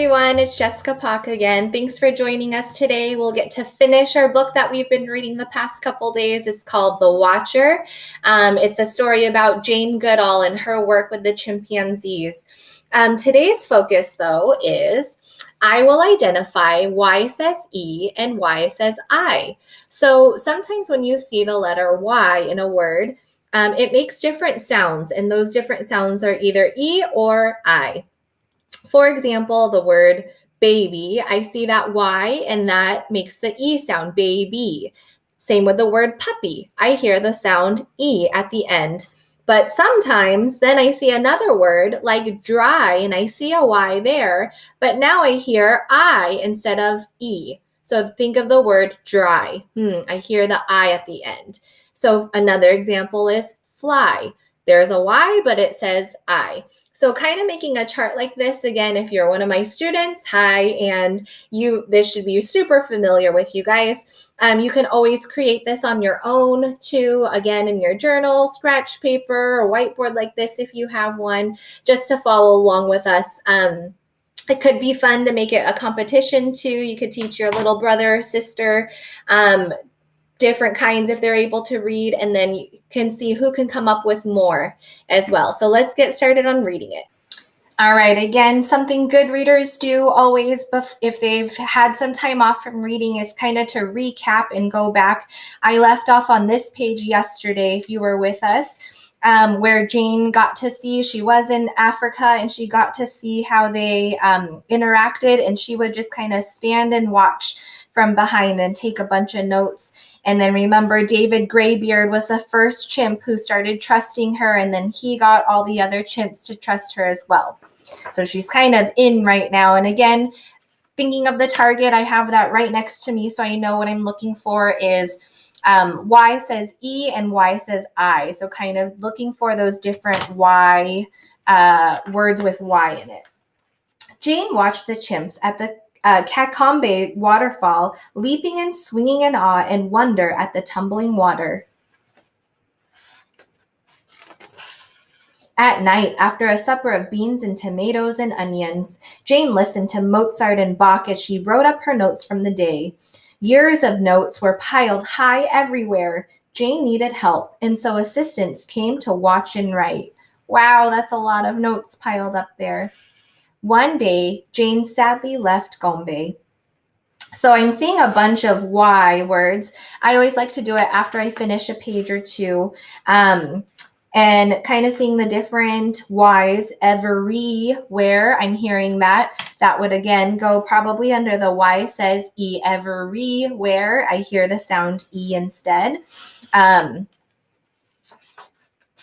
everyone, it's Jessica Pock again. Thanks for joining us today. We'll get to finish our book that we've been reading the past couple days. It's called The Watcher. It's a story about Jane Goodall and her work with the chimpanzees. Today's focus, though, is I will identify Y says E and Y says I. So sometimes when you see the letter Y in a word, it makes different sounds, and those different sounds are either E or I. For example, the word baby, I see that Y and that makes the E sound, baby. Same with the word puppy. I hear the sound E at the end. But sometimes then I see another word like dry and I see a Y there, but now I hear I instead of E. So think of the word dry. I hear the I at the end. So another example is fly. There's a Y, but it says I. So kind of making a chart like this, again, if you're one of my students, hi, and this should be super familiar with you guys. You can always create this on your own too, again, in your journal, scratch paper, or whiteboard like this if you have one, just to follow along with us. It could be fun to make it a competition too. You could teach your little brother or sister different kinds if they're able to read, and then you can see who can come up with more as well. So let's get started on reading it. All right, again, something good readers do always if they've had some time off from reading is kind of to recap and go back. I left off on this page yesterday, if you were with us, where Jane got to see, she was in Africa and she got to see how they interacted, and she would just kind of stand and watch from behind and take a bunch of notes. And then remember, David Graybeard was the first chimp who started trusting her, and then he got all the other chimps to trust her as well. So she's kind of in right now. And again, thinking of the target, I have that right next to me, so I know what I'm looking for is Y says E and Y says I. So kind of looking for those different Y words with Y in it. Jane watched the chimps at the Kakombe waterfall, leaping and swinging in awe and wonder at the tumbling water. At night, after a supper of beans and tomatoes and onions, Jane listened to Mozart and Bach as she wrote up her notes from the day. Years of notes were piled high everywhere. Jane needed help, and so assistants came to watch and write. Wow, that's a lot of notes piled up there. One day, Jane sadly left Gombe. So I'm seeing a bunch of Y words. I always like to do it after I finish a page or two, and kind of seeing the different Y's everywhere. I'm hearing that. That would again go probably under the Y says E everywhere. I hear the sound E instead. And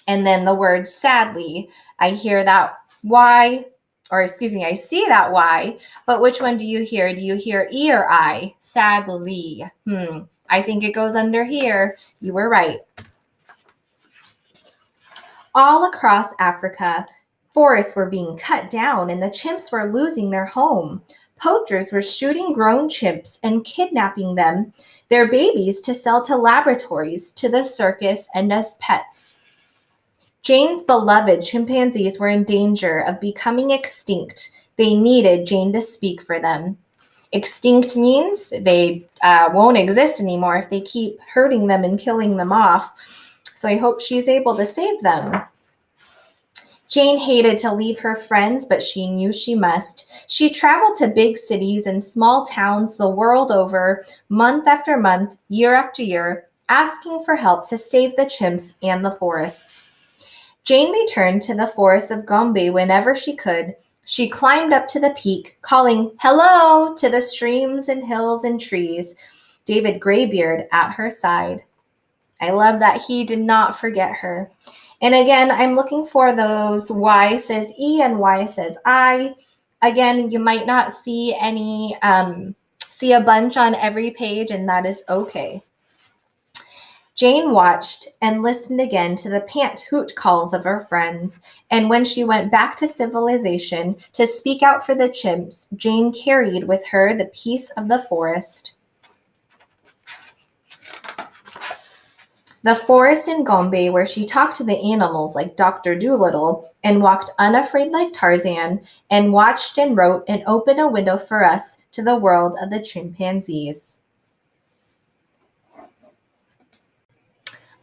then the word sadly, I hear that Y. I see that Y, but which one do you hear? Do you hear E or I? Sadly. I think it goes under here. You were right. All across Africa, forests were being cut down and the chimps were losing their home. Poachers were shooting grown chimps and kidnapping them, their babies, to sell to laboratories, to the circus, and as pets. Jane's beloved chimpanzees were in danger of becoming extinct. They needed Jane to speak for them. Extinct means they won't exist anymore if they keep hurting them and killing them off. So I hope she's able to save them. Jane hated to leave her friends, but she knew she must. She traveled to big cities and small towns the world over, month after month, year after year, asking for help to save the chimps and the forests. Jane returned to the forests of Gombe whenever she could. She climbed up to the peak, calling hello to the streams and hills and trees, David Graybeard at her side. I love that he did not forget her. And again, I'm looking for those Y says E and Y says I. Again, you might not see a bunch on every page, and that is okay. Jane watched and listened again to the pant-hoot calls of her friends, and when she went back to civilization to speak out for the chimps, Jane carried with her the peace of the forest. The forest in Gombe, where she talked to the animals like Dr. Dolittle and walked unafraid like Tarzan and watched and wrote and opened a window for us to the world of the chimpanzees.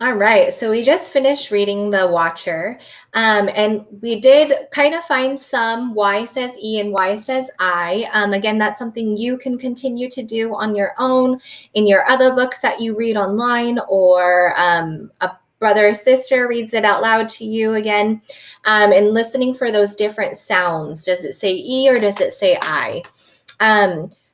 All right, so we just finished reading The Watcher, and we did kind of find some Y says E and Y says I. Again, that's something you can continue to do on your own in your other books that you read online, or a brother or sister reads it out loud to you again, and listening for those different sounds. Does it say E or does it say I?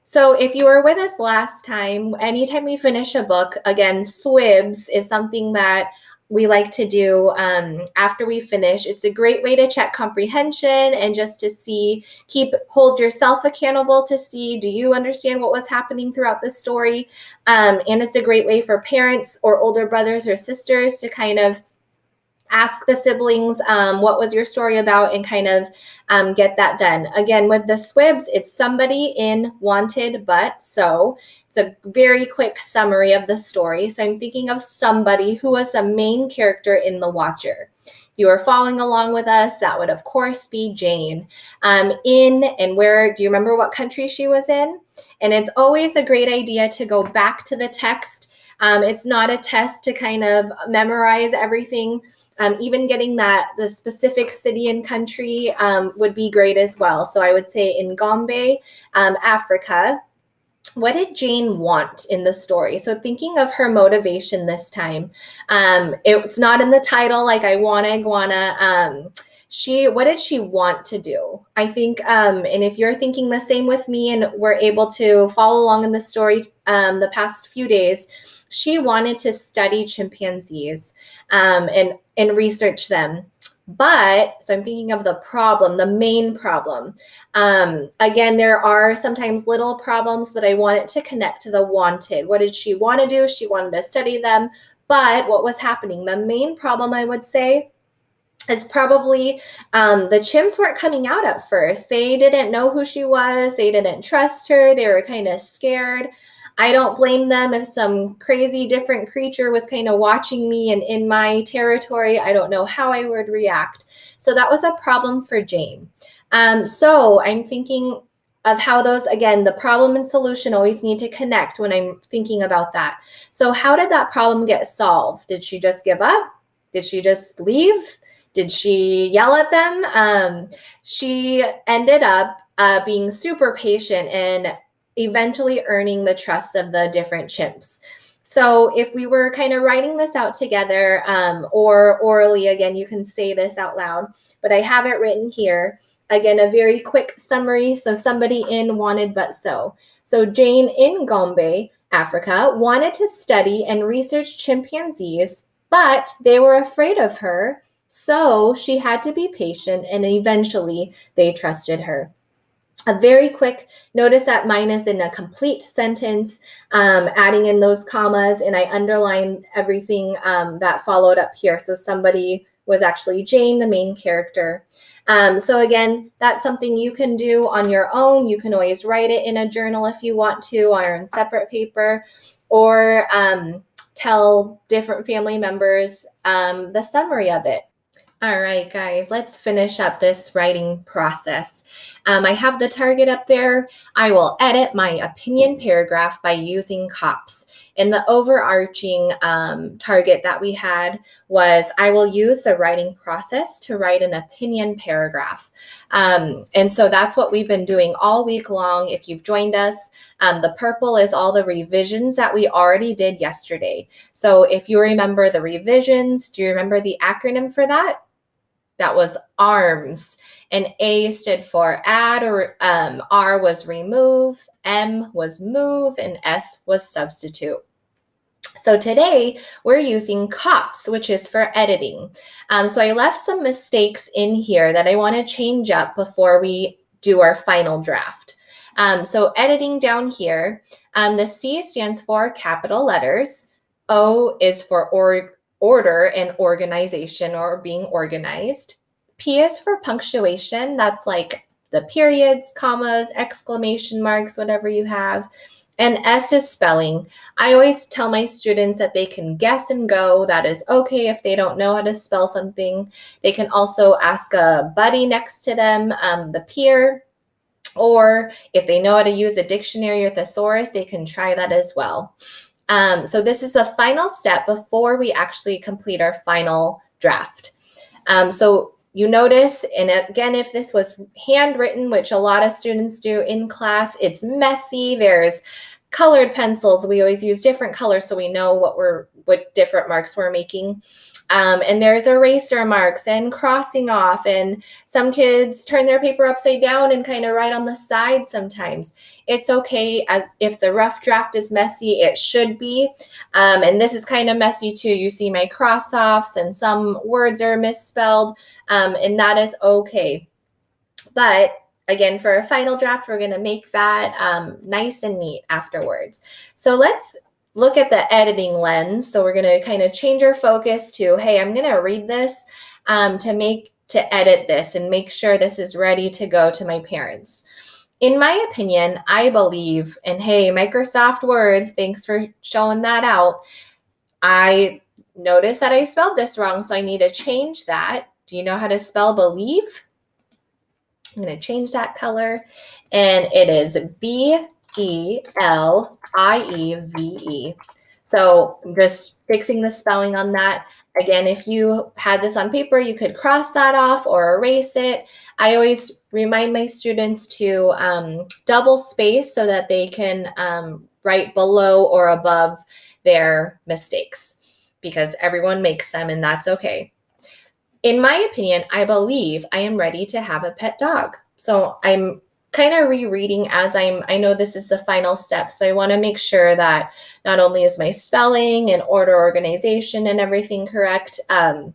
So if you were with us last time, anytime we finish a book, again, SWIBs is something that we like to do after we finish. It's a great way to check comprehension and just to see, hold yourself accountable to see, do you understand what was happening throughout the story? And it's a great way for parents or older brothers or sisters to kind of ask the siblings what was your story about and kind of get that done. Again, with the SWIBs, it's somebody in wanted but so. It's a very quick summary of the story. So I'm thinking of somebody who was the main character in The Watcher. If you are following along with us, that would of course be Jane. Where, do you remember what country she was in? And it's always a great idea to go back to the text. It's not a test to kind of memorize everything. Even getting the specific city and country would be great as well. So I would say in Gombe, Africa. What did Jane want in the story? So thinking of her motivation this time, it's not in the title like I want iguana. What did she want to do? I think, and if you're thinking the same with me and we're able to follow along in the story the past few days, she wanted to study chimpanzees and research them. But, so I'm thinking of the problem, the main problem. Again, there are sometimes little problems that I wanted to connect to the wanted. What did she want to do? She wanted to study them. But what was happening? The main problem, I would say, is probably the chimps weren't coming out at first. They didn't know who she was. They didn't trust her. They were kind of scared. I don't blame them if some crazy different creature was kind of watching me and in my territory. I don't know how I would react. So that was a problem for Jane. So I'm thinking of how those, again, the problem and solution always need to connect when I'm thinking about that. So how did that problem get solved? Did she just give up? Did she just leave? Did she yell at them? She ended up being super patient and eventually earning the trust of the different chimps. So if we were kind of writing this out together or orally, again, you can say this out loud, but I have it written here. Again, a very quick summary. So somebody in wanted but so. So Jane in Gombe, Africa, wanted to study and research chimpanzees, but they were afraid of her. So she had to be patient and eventually they trusted her. A very quick, notice that mine is in a complete sentence, adding in those commas, and I underlined everything that followed up here. So somebody was actually Jane, the main character. So again, that's something you can do on your own. You can always write it in a journal if you want to, or on separate paper, or tell different family members the summary of it. All right, guys, let's finish up this writing process. I have the target up there. I will edit my opinion paragraph by using COPS. And the overarching target that we had was I will use the writing process to write an opinion paragraph. And so that's what we've been doing all week long. If you've joined us, the purple is all the revisions that we already did yesterday. So if you remember the revisions, do you remember the acronym for that? That was ARMS. And A stood for add, or R was remove, M was move, and S was substitute. So today we're using COPS, which is for editing. So I left some mistakes in here that I want to change up before we do our final draft. So editing down here, the C stands for capital letters. O is for order and organization, or being organized. P is for punctuation. That's like the periods, commas, exclamation marks, whatever you have. And S is spelling. I always tell my students that they can guess and go. That is okay if they don't know how to spell something. They can also ask a buddy next to them, the peer, or if they know how to use a dictionary or thesaurus, they can try that as well. So this is the final step before we actually complete our final draft. So you notice, and again, if this was handwritten, which a lot of students do in class, it's messy. There's colored pencils. We always use different colors so we know what different marks we're making. And there's eraser marks and crossing off, and some kids turn their paper upside down and kind of write on the side sometimes. It's okay if the rough draft is messy, it should be. And this is kind of messy too. You see my cross-offs and some words are misspelled, and that is okay. But again, for a final draft, we're going to make that nice and neat afterwards. So let's look at the editing lens. So we're going to kind of change our focus to, hey, I'm going to read this to edit this and make sure this is ready to go to my parents. In my opinion, I believe, and hey, Microsoft Word, thanks for showing that out. I noticed that I spelled this wrong, so I need to change that. Do you know how to spell believe? I'm going to change that color, and it is B-E-L-I-E-V-E. So I'm just fixing the spelling on that. Again, if you had this on paper, you could cross that off or erase it. I always remind my students to double space so that they can write below or above their mistakes, because everyone makes them and that's okay. In my opinion, I believe I am ready to have a pet dog. So I'm kind of rereading as I know this is the final step. So I want to make sure that not only is my spelling and order organization and everything correct, I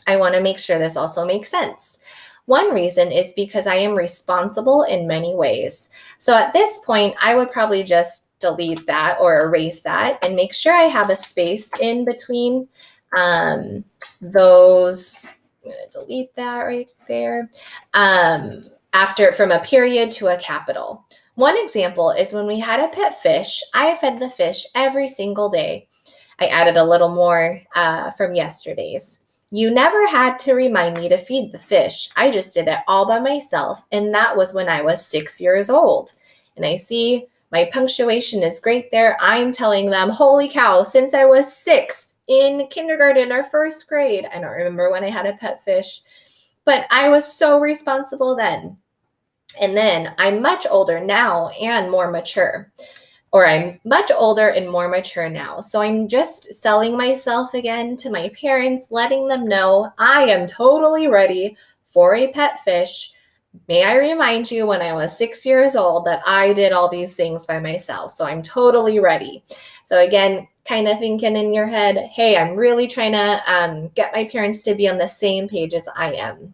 want to make sure this also makes sense. One reason is because I am responsible in many ways. So at this point, I would probably just delete that or erase that and make sure I have a space in between those. I'm going to delete that right there. From a period to a capital. One example is when we had a pet fish, I fed the fish every single day. I added a little more from yesterday's. You never had to remind me to feed the fish. I just did it all by myself, and that was when I was 6 years old. And I see my punctuation is great there. I'm telling them, holy cow, since I was 6 in kindergarten or first grade. I don't remember when I had a pet fish, but I was so responsible then. And then I'm much older now and more mature. Or I'm much older and more mature now. So I'm just selling myself again to my parents, letting them know I am totally ready for a pet fish. May I remind you, when I was 6 years old, that I did all these things by myself. So I'm totally ready. So again, kind of thinking in your head, hey, I'm really trying to get my parents to be on the same page as I am.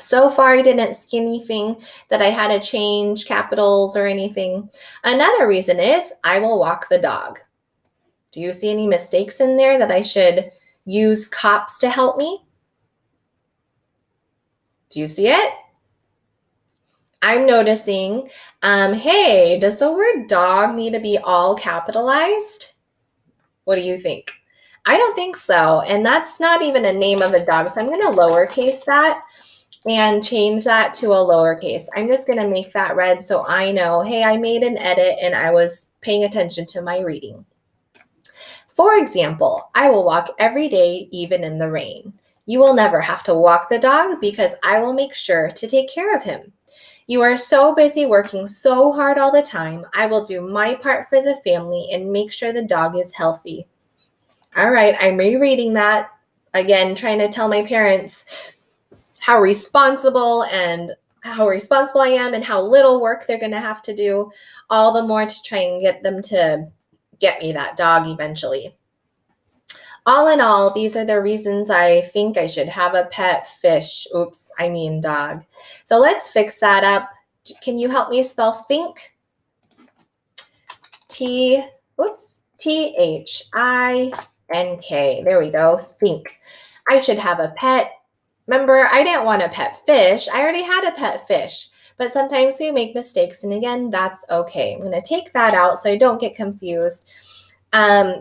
So far, I didn't see anything that I had to change capitals or anything. Another reason is I will walk the dog. Do you see any mistakes in there that I should use cops to help me? Do you see it? I'm noticing, hey, does the word dog need to be all capitalized? What do you think? I don't think so. And that's not even a name of a dog. So I'm going to lowercase that and change that to a lowercase. I'm just going to make that red so I know, hey, I made an edit and I was paying attention to my reading. For example, I will walk every day, even in the rain. You will never have to walk the dog because I will make sure to take care of him. You are so busy working so hard all the time. I will do my part for the family and make sure the dog is healthy. All right, I'm rereading that. Again, trying to tell my parents how responsible I am and how little work they're going to have to do, all the more to try and get them to get me that dog eventually. All in all, these are the reasons I think I should have a pet fish. Dog. So let's fix that up. Can you help me spell think? T-H-I-N-K. There we go. Think. I should have a pet. Remember, I didn't want a pet fish. I already had a pet fish. but sometimes we make mistakes, and again, that's okay. I'm going to take that out so I don't get confused.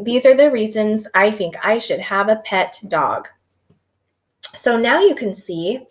These are the reasons I think I should have a pet dog. So now you can see,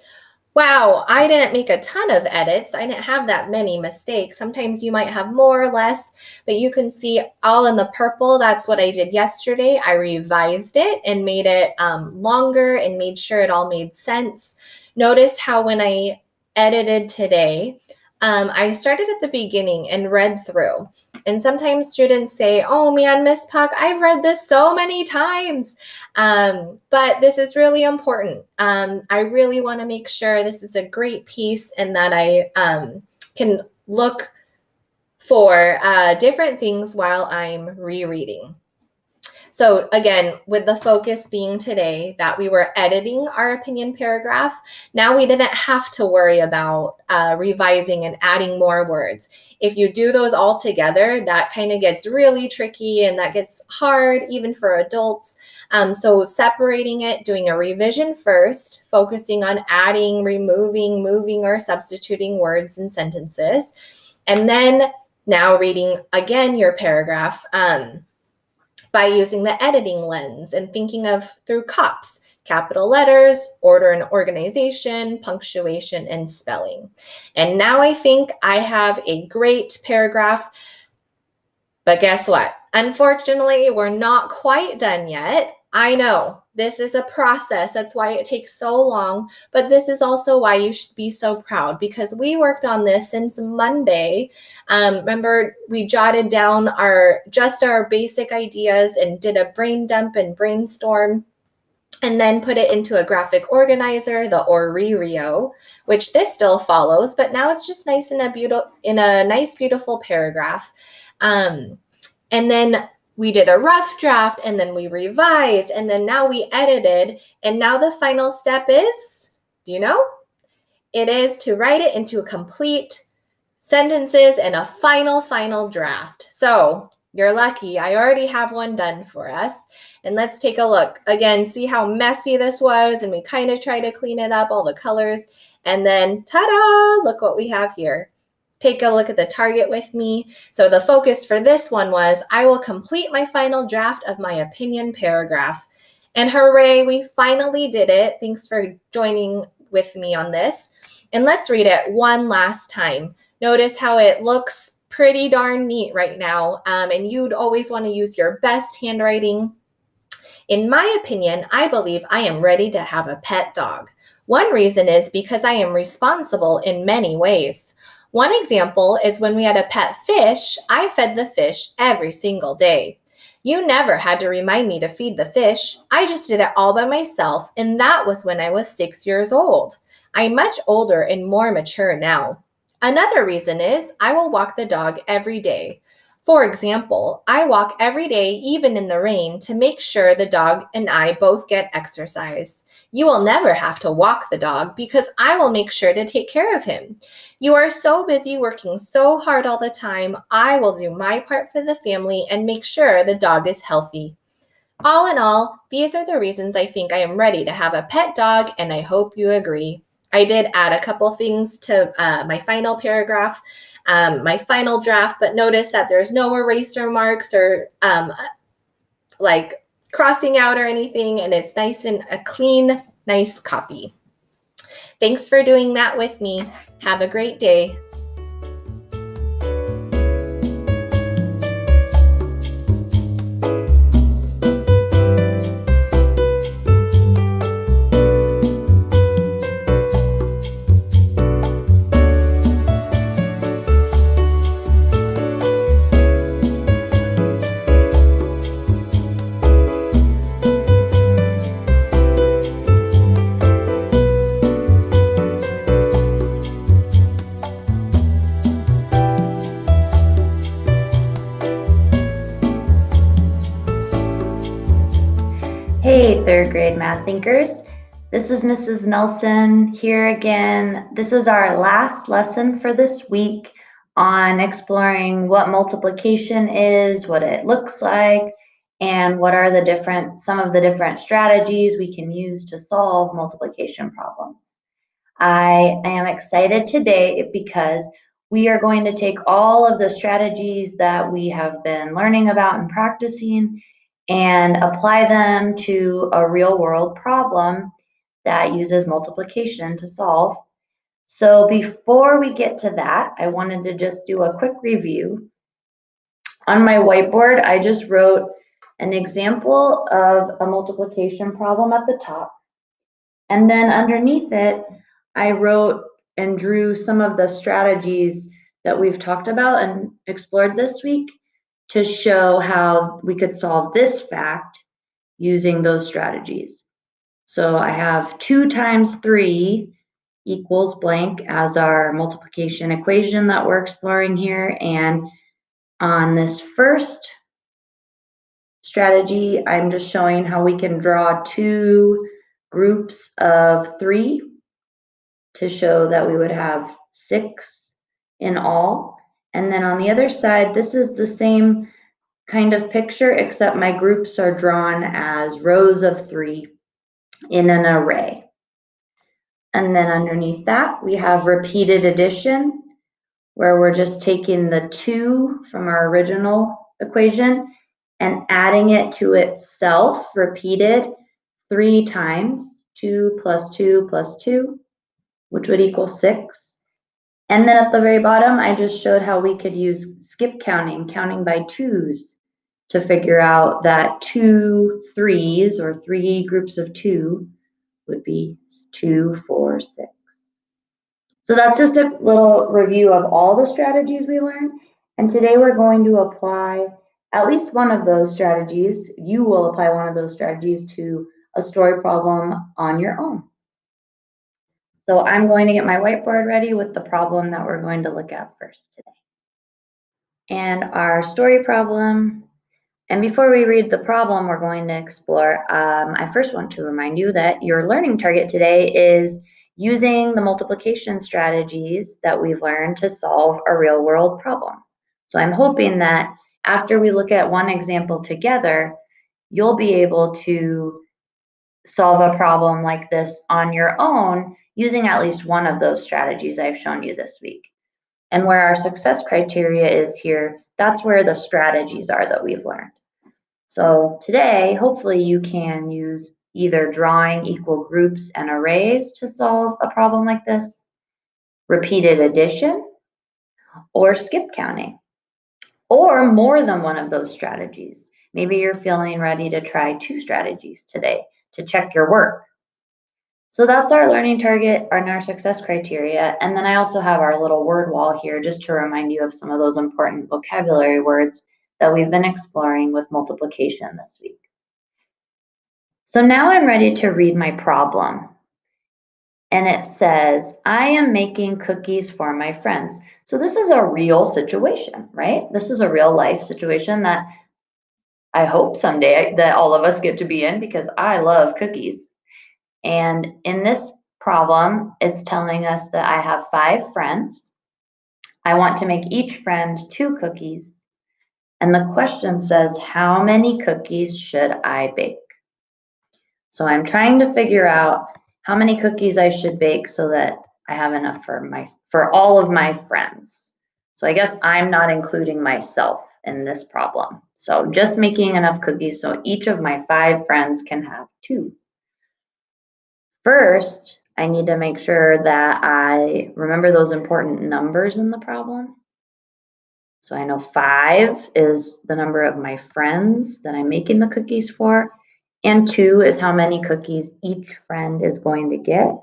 wow, I didn't make a ton of edits. I didn't have that many mistakes. Sometimes you might have more or less, but you can see all in the purple. That's what I did yesterday. I revised it and made it longer and made sure it all made sense. Notice how when I edited today, I started at the beginning and read through. And sometimes students say, oh man, Miss Puck, I've read this so many times. But this is really important. I really want to make sure this is a great piece and that I can look for different things while I'm rereading. So again, with the focus being today that we were editing our opinion paragraph, now we didn't have to worry about revising and adding more words. If you do those all together, that kind of gets really tricky and that gets hard even for adults. So separating it, doing a revision first, focusing on adding, removing, moving, or substituting words and sentences, and then now reading again your paragraph by using the editing lens and thinking of through COPs, capital letters, order and organization, punctuation, and spelling. And now I think I have a great paragraph, but guess what? Unfortunately, we're not quite done yet. I know this is a process. That's why it takes so long, but this is also why you should be so proud because we worked on this since Monday. Remember, we jotted down our basic ideas and did a brain dump and brainstorm and then put it into a graphic organizer, the Oreo, which this still follows, but now it's just nice in a nice, beautiful paragraph. And then we did a rough draft and then we revised and then now we edited. And now the final step is, do you know? It is to write it into complete sentences and a final draft. So you're lucky. I already have one done for us. And let's take a look. Again, see how messy this was. And we kind of try to clean it up, all the colors. And then ta-da, look what we have here. Take a look at the target with me. So the focus for this one was, I will complete my final draft of my opinion paragraph. And hooray, we finally did it. Thanks for joining with me on this. And let's read it one last time. Notice how it looks pretty darn neat right now. And you'd always want to use your best handwriting. In my opinion, I believe I am ready to have a pet dog. One reason is because I am responsible in many ways. One example is when we had a pet fish, I fed the fish every single day. You never had to remind me to feed the fish. I just did it all by myself, and that was when I was 6 years old. I'm much older and more mature now. Another reason is I will walk the dog every day. For example, I walk every day, even in the rain, to make sure the dog and I both get exercise. You will never have to walk the dog because I will make sure to take care of him. You are so busy working so hard all the time. I will do my part for the family and make sure the dog is healthy. All in all, these are the reasons I think I am ready to have a pet dog, and I hope you agree. I did add a couple things to my final paragraph, my final draft, but notice that there's no eraser marks or like crossing out or anything, and it's nice and a clean, nice copy. Thanks for doing that with me. Have a great day. Hey, third grade math thinkers. This is Mrs. Nelson here again. This is our last lesson for this week on exploring what multiplication is, what it looks like, and what are some of the different strategies we can use to solve multiplication problems. I am excited today because we are going to take all of the strategies that we have been learning about and practicing and apply them to a real world problem that uses multiplication to solve. So before we get to that, I wanted to just do a quick review. On my whiteboard, I just wrote an example of a multiplication problem at the top. And then underneath it, I wrote and drew some of the strategies that we've talked about and explored this week to show how we could solve this fact using those strategies. So I have 2 times 3 equals blank as our multiplication equation that we're exploring here. And on this first strategy, I'm just showing how we can draw 2 groups of 3 to show that we would have 6 in all. And then on the other side, this is the same kind of picture, except my groups are drawn as rows of 3 in an array. And then underneath that, we have repeated addition, where we're just taking the 2 from our original equation and adding it to itself, repeated 3 times, 2 plus 2 plus 2, which would equal 6. And then at the very bottom, I just showed how we could use skip counting, counting by 2s, to figure out that 2 3s, or 3 groups of 2, would be 2, 4, 6. So that's just a little review of all the strategies we learned. And today we're going to apply at least one of those strategies. You will apply one of those strategies to a story problem on your own. So I'm going to get my whiteboard ready with the problem that we're going to look at first today. And our story problem. And before we read the problem we're going to explore, I first want to remind you that your learning target today is using the multiplication strategies that we've learned to solve a real world problem. So I'm hoping that after we look at one example together, you'll be able to solve a problem like this on your own using at least one of those strategies I've shown you this week. And where our success criteria is here, that's where the strategies are that we've learned. So today, hopefully you can use either drawing equal groups and arrays to solve a problem like this, repeated addition, or skip counting, or more than one of those strategies. Maybe you're feeling ready to try 2 strategies today to check your work. So that's our learning target and our success criteria. And then I also have our little word wall here just to remind you of some of those important vocabulary words that we've been exploring with multiplication this week. So now I'm ready to read my problem. And it says, I am making cookies for my friends. So this is a real situation, right? This is a real life situation that I hope someday that all of us get to be in because I love cookies. And in this problem, it's telling us that I have 5 friends. I want to make each friend 2 cookies. And the question says, how many cookies should I bake? So I'm trying to figure out how many cookies I should bake so that I have enough for all of my friends. So I guess I'm not including myself in this problem. So just making enough cookies so each of my 5 friends can have 2. First, I need to make sure that I remember those important numbers in the problem. So I know 5 is the number of my friends that I'm making the cookies for, and 2 is how many cookies each friend is going to get.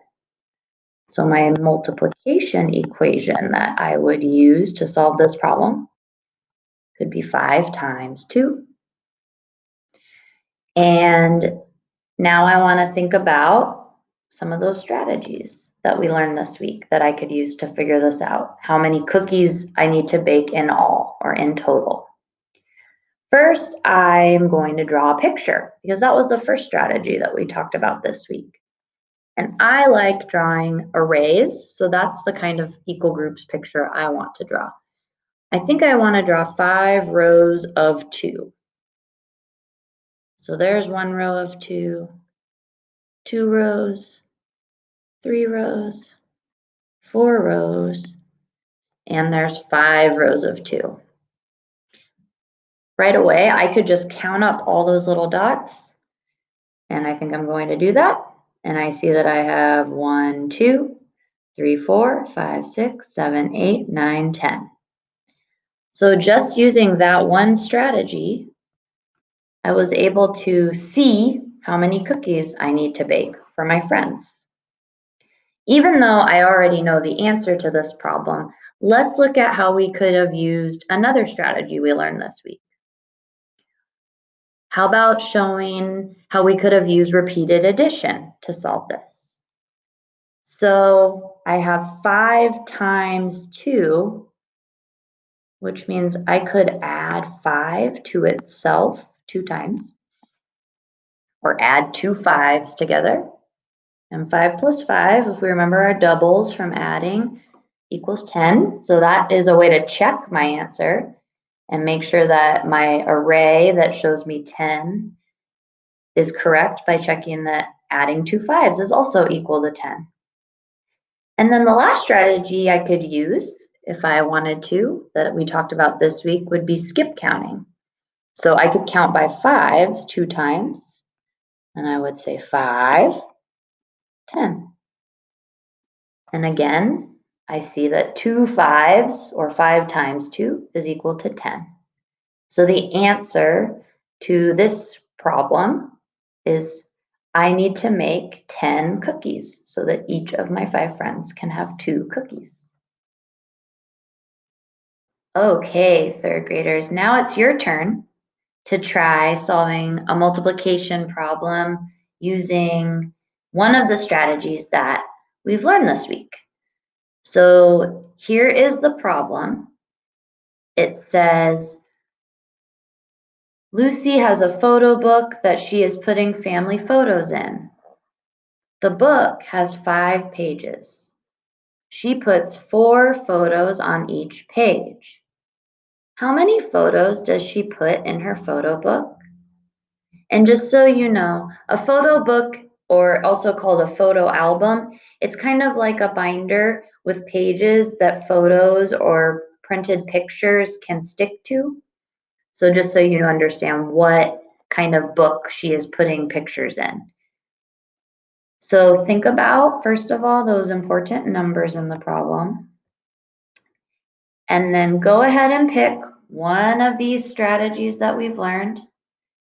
So my multiplication equation that I would use to solve this problem could be 5 times 2. And now I want to think about some of those strategies that we learned this week that I could use to figure this out. How many cookies I need to bake in all or in total. First, I'm going to draw a picture because that was the first strategy that we talked about this week. And I like drawing arrays, so that's the kind of equal groups picture I want to draw. I think I want to draw 5 rows of 2. So there's 1 row of 2, 2 rows, 3 rows, 4 rows, and there's 5 rows of 2. Right away, I could just count up all those little dots, and I think I'm going to do that. And I see that I have 1, 2, 3, 4, 5, 6, 7, 8, 9, 10. So just using that one strategy, I was able to see how many cookies I need to bake for my friends. Even though I already know the answer to this problem, let's look at how we could have used another strategy we learned this week. How about showing how we could have used repeated addition to solve this? So I have 5 times 2, which means I could add 5 to itself 2 times, or add 2 5s together. And 5 plus 5, if we remember our doubles from adding, equals 10. So that is a way to check my answer and make sure that my array that shows me 10 is correct by checking that adding 2 5s is also equal to 10. And then the last strategy I could use, if I wanted to, that we talked about this week, would be skip counting. So I could count by 5s 2 times, and I would say 5, 10. And again, I see that 2 5s, or 5 times 2, is equal to 10. So the answer to this problem is I need to make 10 cookies so that each of my 5 friends can have 2 cookies. Okay, third graders, now it's your turn to try solving a multiplication problem using one of the strategies that we've learned this week. So here is the problem. It says, Lucy has a photo book that she is putting family photos in. The book has 5 pages. She puts 4 photos on each page. How many photos does she put in her photo book? And just so you know, a photo book, or also called a photo album, it's kind of like a binder with pages that photos or printed pictures can stick to. So just so you understand what kind of book she is putting pictures in. So think about, first of all, those important numbers in the problem. And then go ahead and pick one of these strategies that we've learned.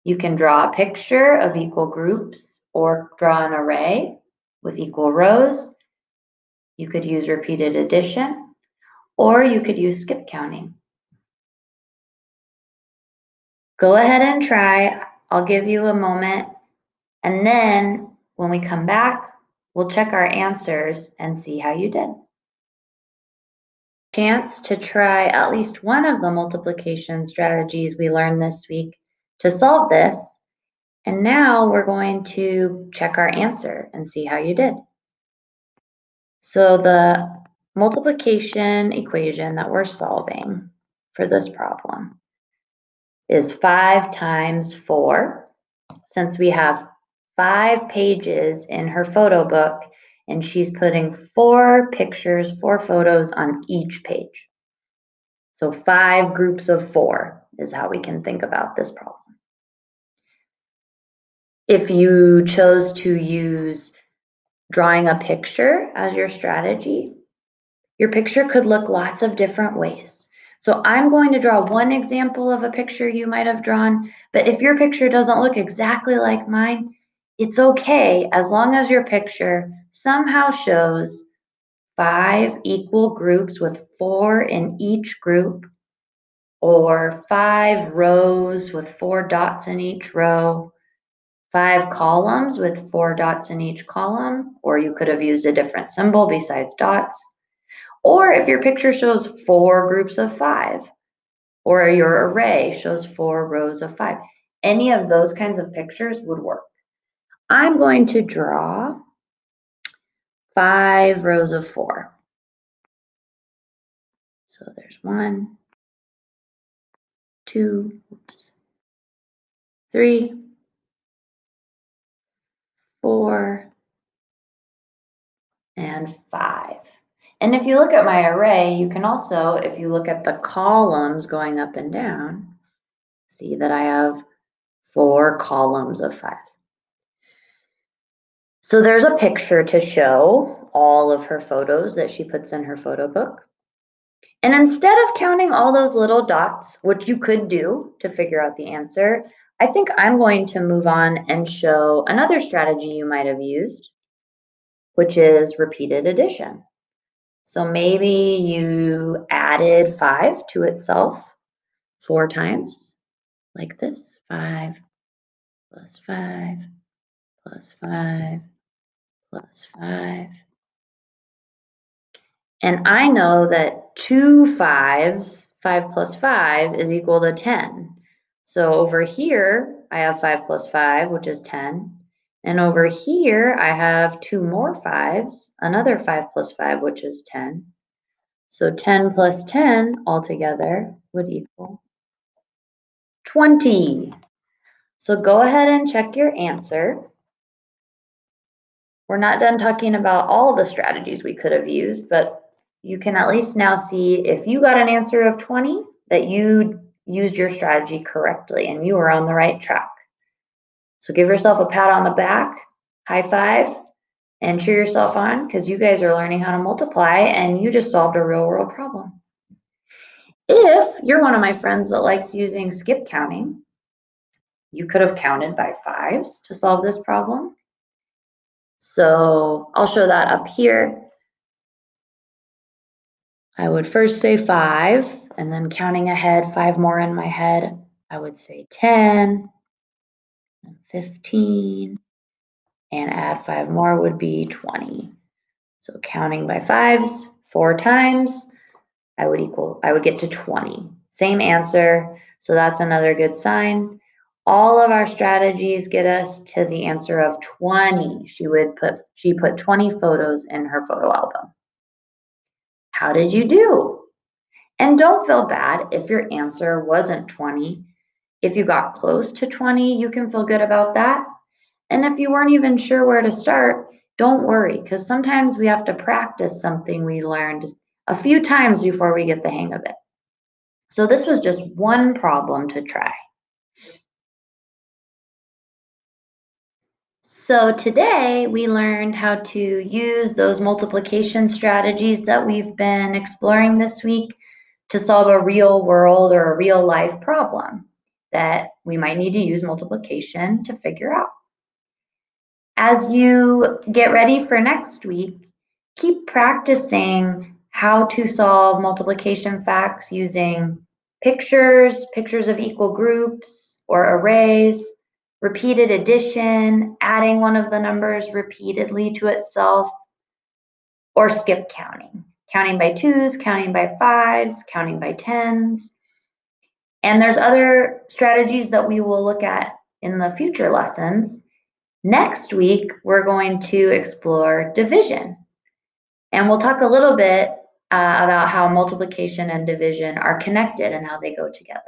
You can draw a picture of equal groups or draw an array with equal rows. You could use repeated addition, or you could use skip counting. Go ahead and try. I'll give you a moment. And then when we come back, we'll check our answers and see how you did. Chance to try at least one of the multiplication strategies we learned this week to solve this. And now we're going to check our answer and see how you did. So the multiplication equation that we're solving for this problem is 5 times 4. Since we have 5 pages in her photo book, and she's putting 4 pictures, 4 photos on each page. So 5 groups of 4 is how we can think about this problem. If you chose to use drawing a picture as your strategy, your picture could look lots of different ways. So I'm going to draw one example of a picture you might have drawn, but if your picture doesn't look exactly like mine, it's okay as long as your picture somehow shows 5 equal groups with 4 in each group, or 5 rows with 4 dots in each row, 5 columns with 4 dots in each column, or you could have used a different symbol besides dots. Or if your picture shows 4 groups of 5, or your array shows 4 rows of 5, any of those kinds of pictures would work. I'm going to draw 5 rows of 4. So there's 1, 2, 3, 4, and 5. And if you look at my array, you can also, if you look at the columns going up and down, see that I have 4 columns of 5. So there's a picture to show all of her photos that she puts in her photo book. And instead of counting all those little dots, which you could do to figure out the answer, I think I'm going to move on and show another strategy you might have used, which is repeated addition. So maybe you added 5 to itself 4 times, like this. 5 plus 5 plus 5 plus 5. And I know that 2 5s, 5 plus 5 is equal to 10. So over here, I have 5 plus 5, which is 10. And over here, I have 2 more 5s, another 5 plus 5, which is 10. So 10 plus 10 altogether would equal 20. So go ahead and check your answer. We're not done talking about all the strategies we could have used, but you can at least now see if you got an answer of 20, that you used your strategy correctly and you were on the right track. So give yourself a pat on the back, high five, and cheer yourself on because you guys are learning how to multiply and you just solved a real world problem. If you're one of my friends that likes using skip counting, you could have counted by 5s to solve this problem. So I'll show that up here. I would first say 5, and then counting ahead, 5 more in my head, I would say 10, and 15, and add 5 more would be 20. So counting by 5s 4 times, I would get to 20. Same answer, so that's another good sign. All of our strategies get us to the answer of 20. She put 20 photos in her photo album. How did you do? And don't feel bad if your answer wasn't 20. If you got close to 20, you can feel good about that. And if you weren't even sure where to start, don't worry, because sometimes we have to practice something we learned a few times before we get the hang of it. So this was just one problem to try. So today we learned how to use those multiplication strategies that we've been exploring this week to solve a real world or a real life problem that we might need to use multiplication to figure out. As you get ready for next week, keep practicing how to solve multiplication facts using pictures of equal groups or arrays, repeated addition, adding one of the numbers repeatedly to itself, or skip counting, counting by 2s, counting by 5s, counting by 10s. And there's other strategies that we will look at in the future lessons. Next week, we're going to explore division. And we'll talk a little bit about how multiplication and division are connected and how they go together.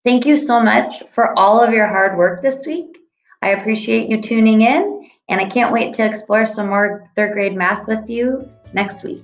Thank you so much for all of your hard work this week. I appreciate you tuning in, and I can't wait to explore some more 3rd grade math with you next week.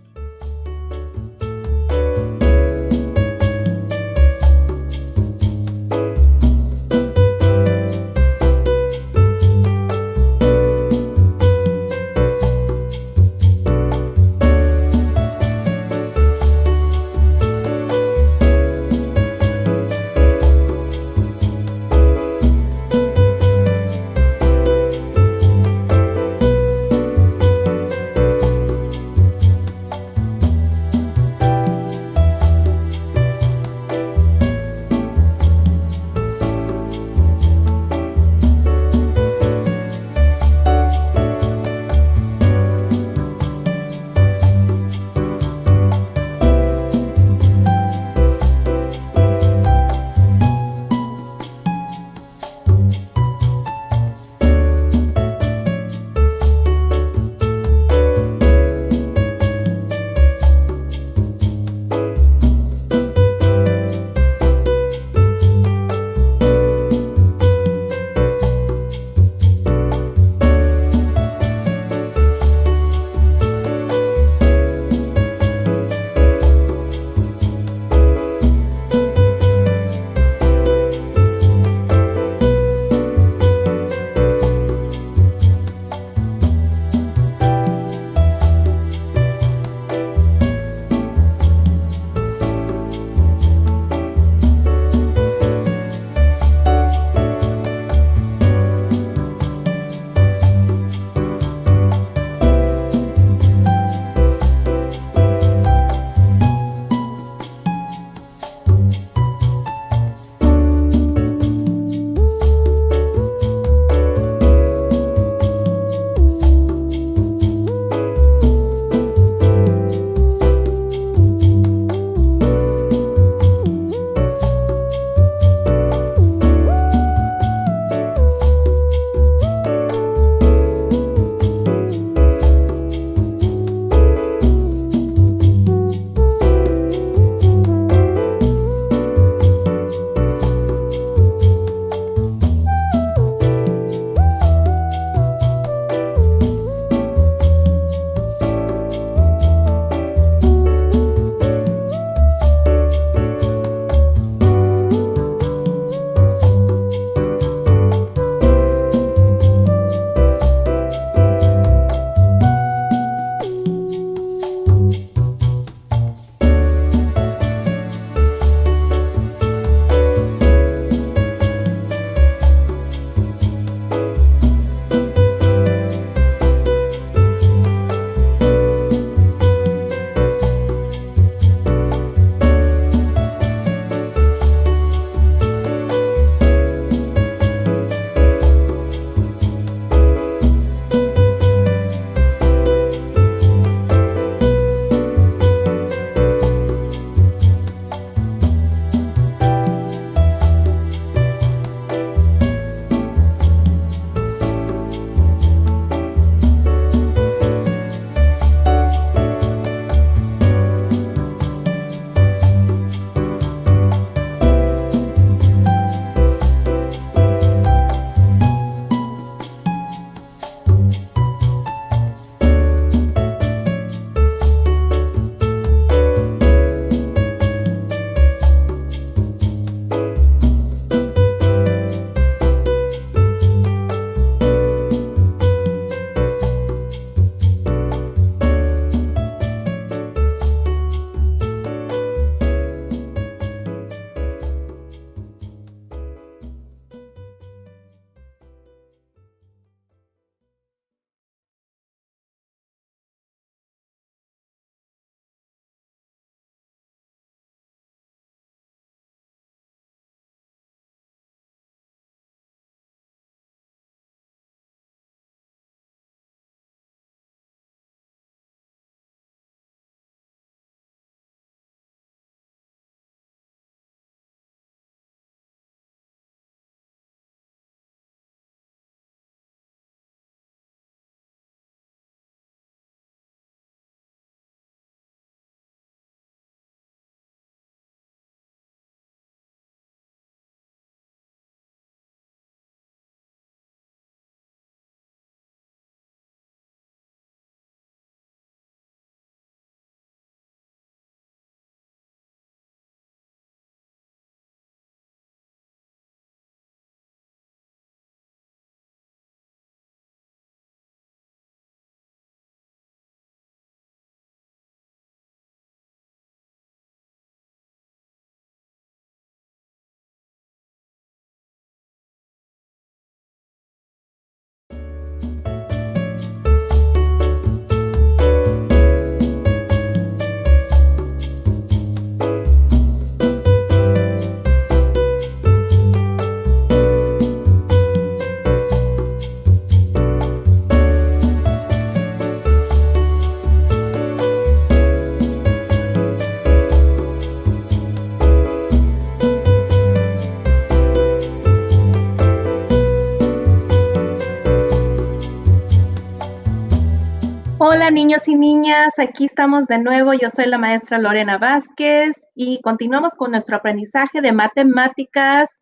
Hola niños y niñas, aquí estamos de nuevo. Yo soy la maestra Lorena Vázquez y continuamos con nuestro aprendizaje de matemáticas.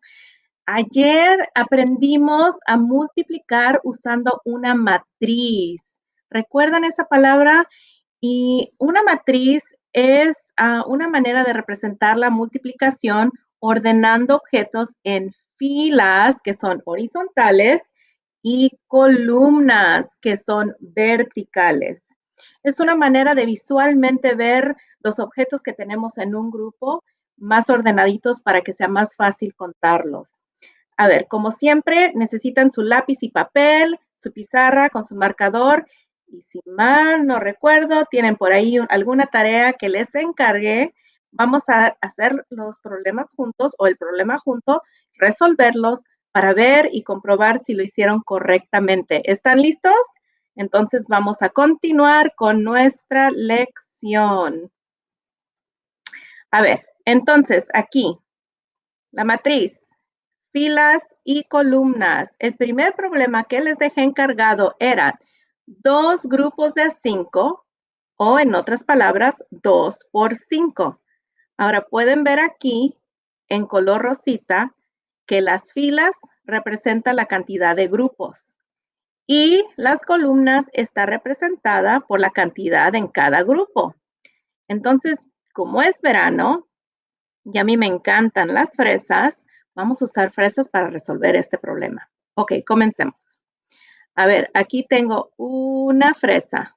Ayer aprendimos a multiplicar usando una matriz. ¿Recuerdan esa palabra? Y una matriz es una manera de representar la multiplicación ordenando objetos en filas que son horizontales y columnas que son verticales. Es una manera de visualmente ver los objetos que tenemos en un grupo más ordenaditos para que sea más fácil contarlos. A ver, como siempre, necesitan su lápiz y papel, su pizarra con su marcador. Y si mal no recuerdo, tienen por ahí alguna tarea que les encargué. Vamos a hacer los problemas juntos o el problema junto, resolverlos para ver y comprobar si lo hicieron correctamente. ¿Están listos? Entonces vamos a continuar con nuestra lección. A ver, entonces aquí, la matriz, filas y columnas. El primer problema que les dejé encargado era dos grupos de 5 o en otras palabras, 2 por 5. Ahora pueden ver aquí en color rosita que las filas representan la cantidad de grupos y las columnas está representada por la cantidad en cada grupo. Entonces, como es verano, y a mí me encantan las fresas, vamos a usar fresas para resolver este problema. Ok, comencemos. A ver, aquí tengo una fresa.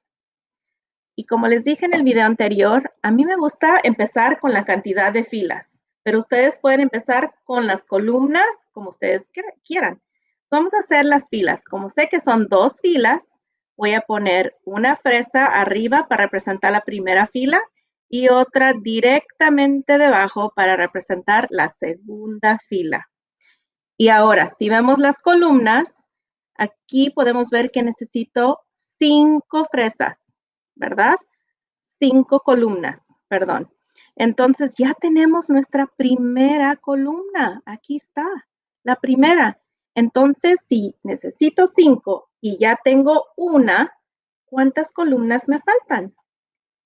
Y como les dije en el video anterior, a mí me gusta empezar con la cantidad de filas, pero ustedes pueden empezar con las columnas como ustedes quieran. Vamos a hacer las filas. Como sé que son dos filas, voy a poner una fresa arriba para representar la primera fila y otra directamente debajo para representar la segunda fila. Y ahora, si vemos las columnas, aquí podemos ver que necesito 5 fresas, ¿verdad? 5 columnas, perdón. Entonces ya tenemos nuestra primera columna. Aquí está, la primera. Entonces, si necesito 5 y ya tengo una, ¿cuántas columnas me faltan?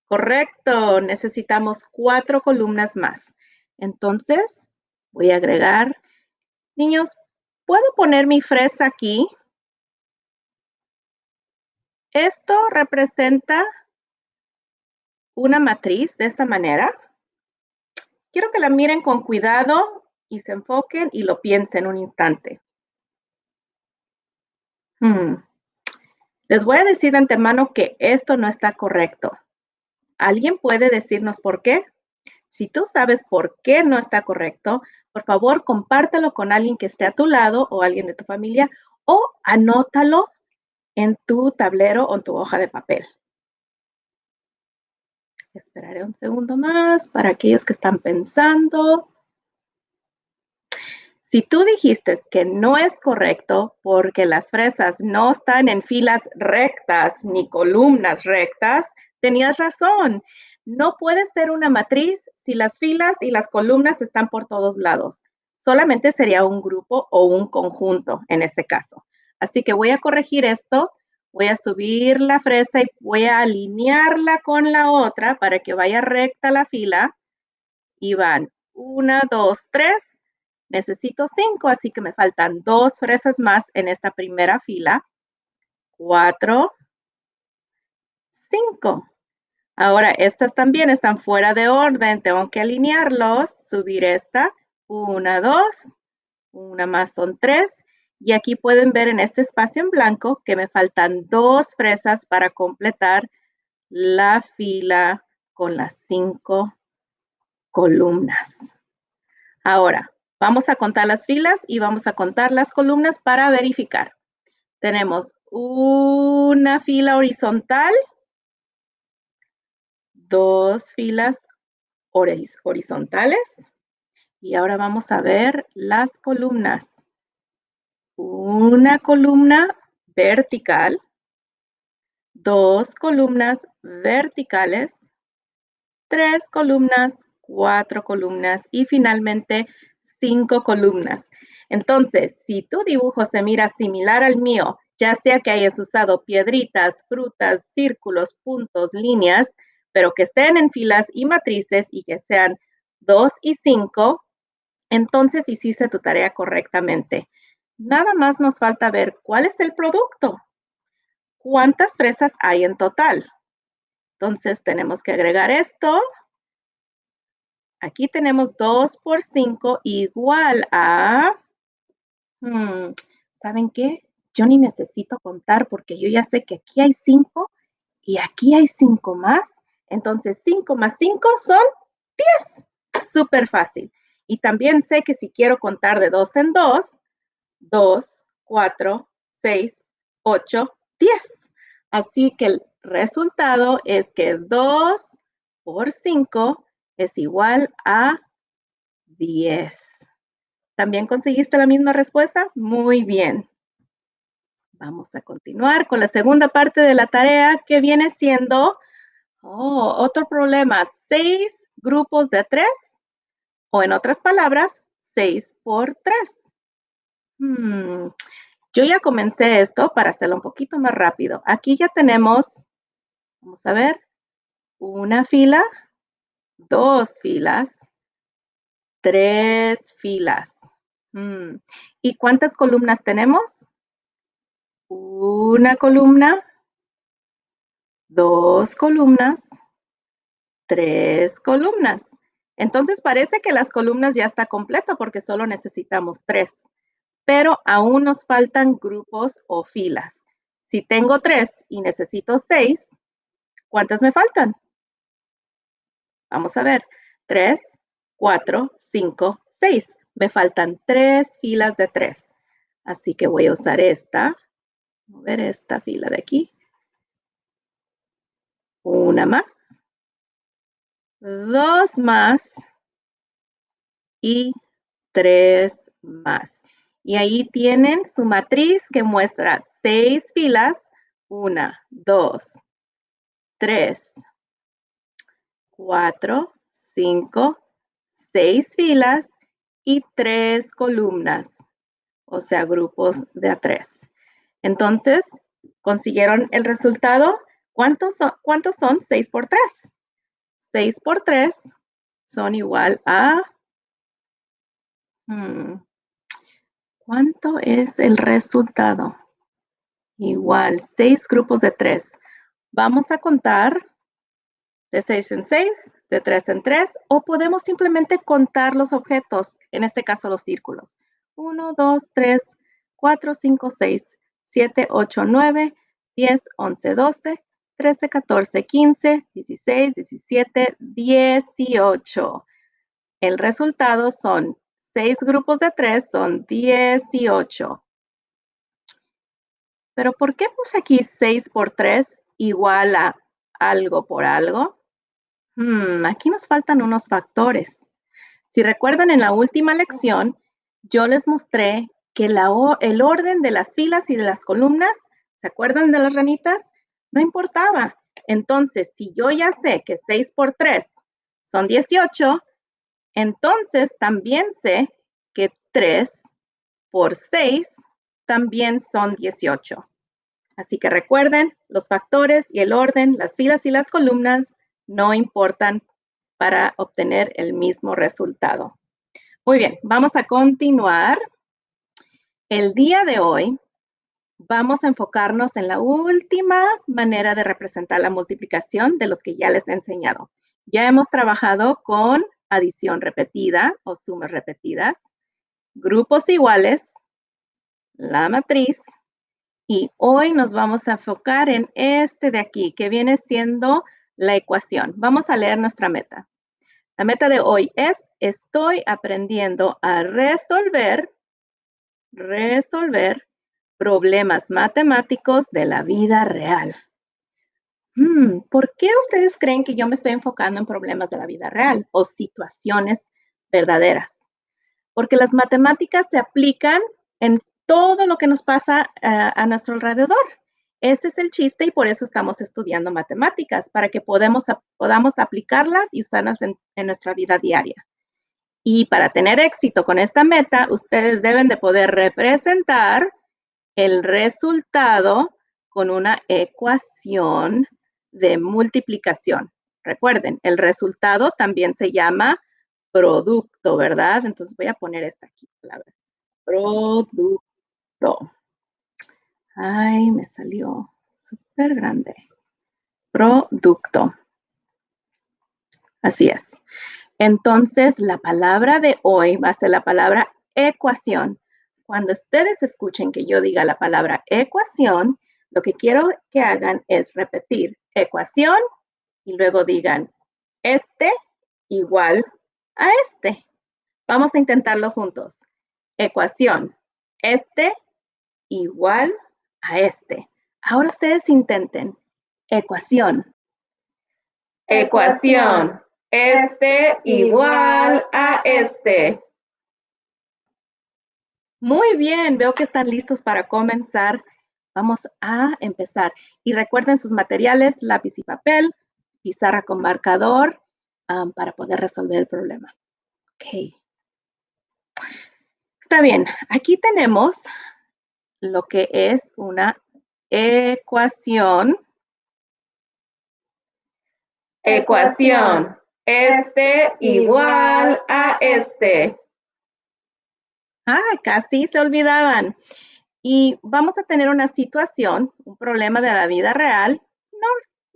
Correcto, necesitamos 4 columnas más. Entonces, voy a agregar, niños, ¿puedo poner mi fresa aquí? Esto representa una matriz de esta manera. Quiero que la miren con cuidado y se enfoquen y lo piensen un instante. Les voy a decir de antemano que esto no está correcto. ¿Alguien puede decirnos por qué? Si tú sabes por qué no está correcto, por favor, compártelo con alguien que esté a tu lado o alguien de tu familia o anótalo en tu tablero o en tu hoja de papel. Esperaré un segundo más para aquellos que están pensando. Si tú dijiste que no es correcto porque las fresas no están en filas rectas ni columnas rectas, tenías razón. No puede ser una matriz si las filas y las columnas están por todos lados. Solamente sería un grupo o un conjunto en ese caso. Así que voy a corregir esto. Voy a subir la fresa y voy a alinearla con la otra para que vaya recta la fila. Y van 1, 2, 3. Necesito 5, así que me faltan 2 fresas más en esta primera fila. 4, 5. Ahora, estas también están fuera de orden. Tengo que alinearlos. Subir esta. 1, 2. Una más son 3. Y aquí pueden ver en este espacio en blanco que me faltan 2 fresas para completar la fila con las 5 columnas. Ahora, vamos a contar las filas y vamos a contar las columnas para verificar. Tenemos una fila horizontal, 2 filas horizontales y ahora vamos a ver las columnas. Una columna vertical, 2 columnas verticales, 3 columnas, 4 columnas y finalmente 5 columnas. Entonces, si tu dibujo se mira similar al mío ya sea que hayas usado piedritas, frutas, círculos, puntos, líneas, pero que estén en filas y matrices y que sean 2 y 5, entonces hiciste tu tarea correctamente. Nada más nos falta ver cuál es el producto. ¿Cuántas fresas hay en total? Entonces tenemos que agregar esto. Aquí tenemos 2 por 5 igual a... ¿saben qué? Yo ni necesito contar porque yo ya sé que aquí hay 5 y aquí hay 5 más. Entonces 5 más 5 son 10. Súper fácil. Y también sé que si quiero contar de 2 en 2, 2, 4, 6, 8, 10. Así que el resultado es que 2 por 5 es igual a 10. ¿También conseguiste la misma respuesta? Muy bien. Vamos a continuar con la segunda parte de la tarea que viene siendo, otro problema, 6 grupos de 3 o en otras palabras, 6 por 3. Yo ya comencé esto para hacerlo un poquito más rápido. Aquí ya tenemos, vamos a ver, una fila, 2 filas, 3 filas. ¿Y cuántas columnas tenemos? Una columna, 2 columnas, 3 columnas. Entonces parece que las columnas ya está completo porque solo necesitamos 3, pero aún nos faltan grupos o filas. Si tengo 3 y necesito 6, ¿cuántas me faltan? Vamos a ver, 3, 4, 5, 6. Me faltan 3 filas de 3. Así que voy a usar esta. Vamos a ver esta fila de aquí. Una más. 2 más. Y 3 más. Y ahí tienen su matriz que muestra 6 filas. 1, 2, 3, 4, 5, 6 filas y 3 columnas, o sea, grupos de a 3. Entonces, ¿consiguieron el resultado? ¿Cuántos son 6 por 3? 6 por 3 son igual a... ¿cuánto es el resultado? Igual, 6 grupos de 3. Vamos a contar de 6 en 6, de 3 en 3, o podemos simplemente contar los objetos, en este caso los círculos. 1, 2, 3, 4, 5, 6, 7, 8, 9, 10, 11, 12, 13, 14, 15, 16, 17, 18. El resultado son 6 grupos de 3, son 18. Pero ¿por qué puse aquí 6 por 3 igual a algo por algo? Aquí nos faltan unos factores. Si recuerdan en la última lección, yo les mostré que el orden de las filas y de las columnas, ¿se acuerdan de las ranitas? No importaba. Entonces, si yo ya sé que 6 por 3 son 18, entonces también sé que 3 por 6 también son 18. Así que recuerden, los factores y el orden, las filas y las columnas no importan para obtener el mismo resultado. Muy bien, vamos a continuar. El día de hoy vamos a enfocarnos en la última manera de representar la multiplicación de los que ya les he enseñado. Ya hemos trabajado con adición repetida o sumas repetidas, grupos iguales, la matriz, y hoy nos vamos a enfocar en este de aquí, que viene siendo la ecuación. Vamos a leer nuestra meta. La meta de hoy es, estoy aprendiendo a resolver problemas matemáticos de la vida real. ¿Por qué ustedes creen que yo me estoy enfocando en problemas de la vida real o situaciones verdaderas? Porque las matemáticas se aplican en todo lo que nos pasa a nuestro alrededor. Ese es el chiste y por eso estamos estudiando matemáticas, para que podamos aplicarlas y usarlas en nuestra vida diaria. Y para tener éxito con esta meta, ustedes deben de poder representar el resultado con una ecuación de multiplicación. Recuerden, el resultado también se llama producto, ¿verdad? Entonces voy a poner esta aquí, palabra. Producto. Ay, me salió súper grande. Producto. Así es. Entonces, la palabra de hoy va a ser la palabra ecuación. Cuando ustedes escuchen que yo diga la palabra ecuación, lo que quiero que hagan es repetir ecuación y luego digan este igual a este. Vamos a intentarlo juntos. Ecuación. Este igual a este. Ahora ustedes intenten. Ecuación. Ecuación. Este igual a este. Muy bien, veo que están listos para comenzar. Vamos a empezar. Y recuerden sus materiales, lápiz y papel, pizarra con marcador, para poder resolver el problema. Ok. Está bien, aquí tenemos lo que es una ecuación. Ecuación. Este igual a este. Ah, casi se olvidaban. Y vamos a tener una situación, un problema de la vida real. No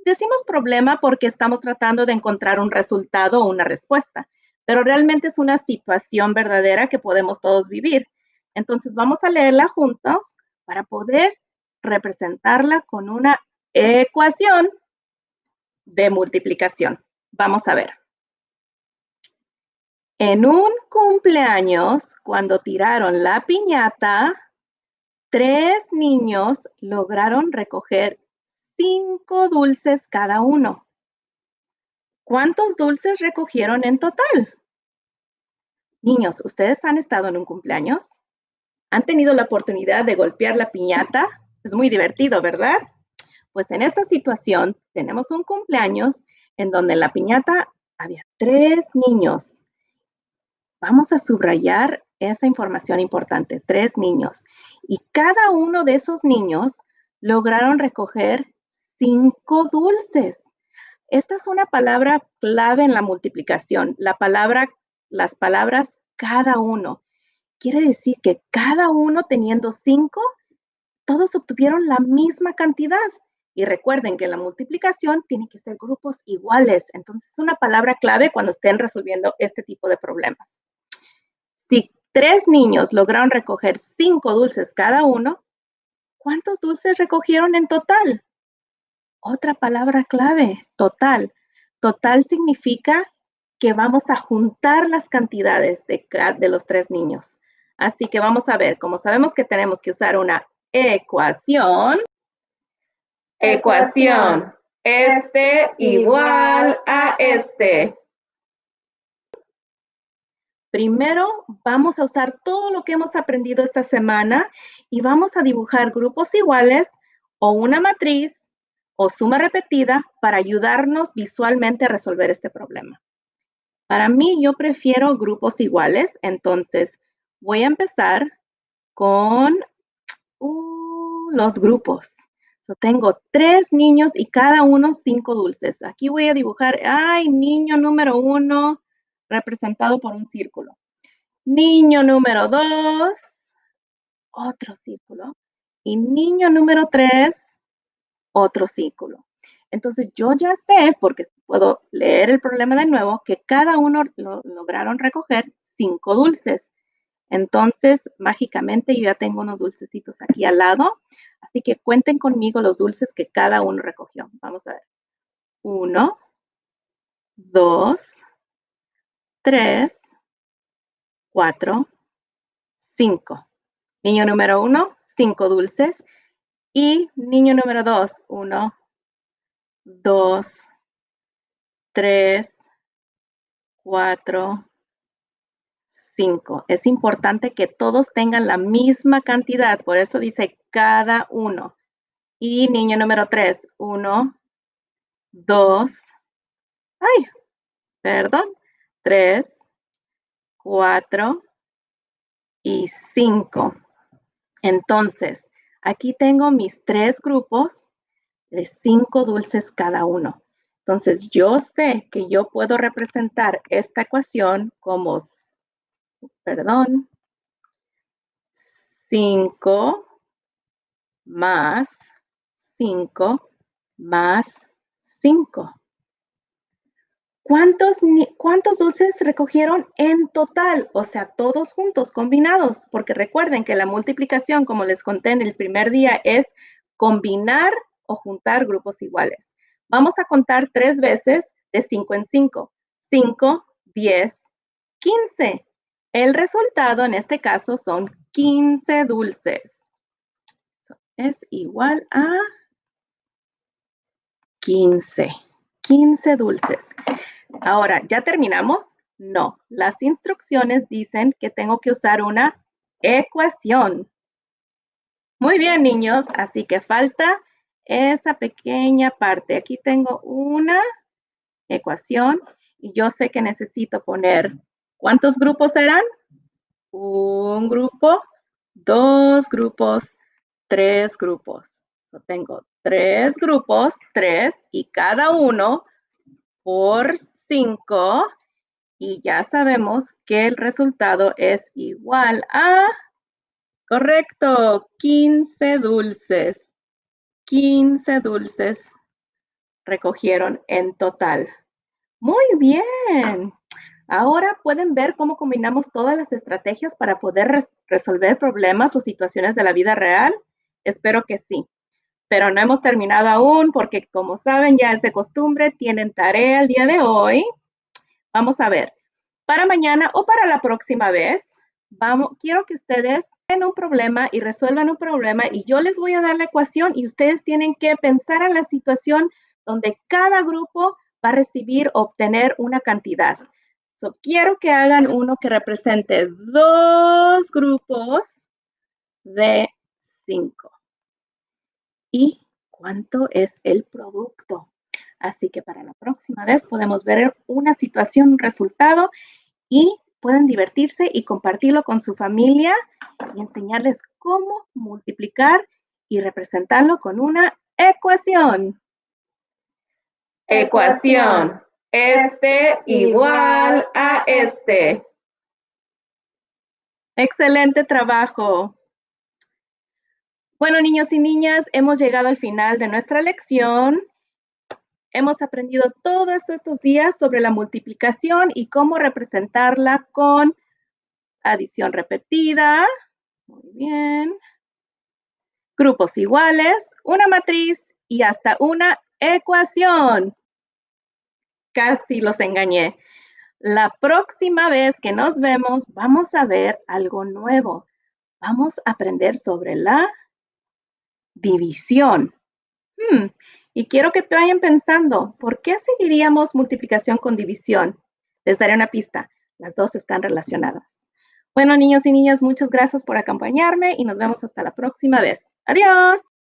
decimos problema porque estamos tratando de encontrar un resultado o una respuesta, pero realmente es una situación verdadera que podemos todos vivir. Entonces vamos a leerla juntos para poder representarla con una ecuación de multiplicación. Vamos a ver. En un cumpleaños, cuando tiraron la piñata, 3 niños lograron recoger 5 dulces cada uno. ¿Cuántos dulces recogieron en total? Niños, ¿ustedes han estado en un cumpleaños? ¿Han tenido la oportunidad de golpear la piñata? Es muy divertido, ¿verdad? Pues en esta situación tenemos un cumpleaños en donde en la piñata había 3 niños. Vamos a subrayar esa información importante, 3 niños. Y cada uno de esos niños lograron recoger 5 dulces. Esta es una palabra clave en la multiplicación. Las palabras cada uno. Quiere decir que cada uno teniendo 5, todos obtuvieron la misma cantidad. Y recuerden que la multiplicación tiene que ser grupos iguales. Entonces es una palabra clave cuando estén resolviendo este tipo de problemas. Si 3 niños lograron recoger 5 dulces cada uno, ¿cuántos dulces recogieron en total? Otra palabra clave, total. Total significa que vamos a juntar las cantidades de los 3 niños. Así que vamos a ver, como sabemos que tenemos que usar una ecuación. Ecuación. Este igual a este. Primero vamos a usar todo lo que hemos aprendido esta semana y vamos a dibujar grupos iguales o una matriz o suma repetida para ayudarnos visualmente a resolver este problema. Para mí, yo prefiero grupos iguales, entonces voy a empezar con los grupos. Tengo 3 niños y cada uno 5 dulces. Aquí voy a dibujar, niño número 1 representado por un círculo. Niño número 2, otro círculo. Y niño número 3, otro círculo. Entonces yo ya sé, porque puedo leer el problema de nuevo, que cada uno lograron recoger 5 dulces. Entonces, mágicamente yo ya tengo unos dulcecitos aquí al lado. Así que cuenten conmigo los dulces que cada uno recogió. Vamos a ver. 1, 2, 3, 4, 5. Niño número 1, 5 dulces. Y niño número 2, 1, 2, 3, 4, 5. Es importante que todos tengan la misma cantidad, por eso dice cada uno. Y niño número 3, 1, 2, 3, 4 y 5. Entonces, aquí tengo mis 3 grupos de 5 dulces cada uno. Entonces, yo sé que yo puedo representar esta ecuación como, 5 más 5 más 5. ¿Cuántos dulces recogieron en total? O sea, todos juntos, combinados, porque recuerden que la multiplicación, como les conté en el primer día, es combinar o juntar grupos iguales. Vamos a contar 3 veces de 5 en 5. 5, 10, 15. El resultado en este caso son 15 dulces. Es igual a 15. 15 dulces. Ahora, ¿ya terminamos? No, las instrucciones dicen que tengo que usar una ecuación. Muy bien, niños, así que falta esa pequeña parte. Aquí tengo una ecuación y yo sé que necesito poner, ¿cuántos grupos eran? Un grupo, 2 grupos, 3 grupos. Tengo 3 grupos, 3, y cada uno por 5. Y ya sabemos que el resultado es igual a, correcto, 15 dulces. 15 dulces recogieron en total. Muy bien. Ahora pueden ver cómo combinamos todas las estrategias para poder resolver problemas o situaciones de la vida real. Espero que sí. Pero no hemos terminado aún porque, como saben, ya es de costumbre, tienen tarea el día de hoy. Vamos a ver. Para mañana o para la próxima vez, quiero que ustedes tengan un problema y resuelvan un problema y yo les voy a dar la ecuación y ustedes tienen que pensar en la situación donde cada grupo va a recibir o obtener una cantidad. Quiero que hagan uno que represente 2 grupos de 5. ¿Y cuánto es el producto? Así que para la próxima vez podemos ver una situación, un resultado, y pueden divertirse y compartirlo con su familia y enseñarles cómo multiplicar y representarlo con una ecuación. Ecuación. Este igual a este. Excelente trabajo. Bueno, niños y niñas, hemos llegado al final de nuestra lección. Hemos aprendido todos estos días sobre la multiplicación y cómo representarla con adición repetida. Muy bien. Grupos iguales, una matriz y hasta una ecuación. Casi los engañé. La próxima vez que nos vemos, vamos a ver algo nuevo. Vamos a aprender sobre la división. Y quiero que vayan pensando, ¿por qué seguiríamos multiplicación con división? Les daré una pista. Las dos están relacionadas. Bueno, niños y niñas, muchas gracias por acompañarme y nos vemos hasta la próxima vez. ¡Adiós!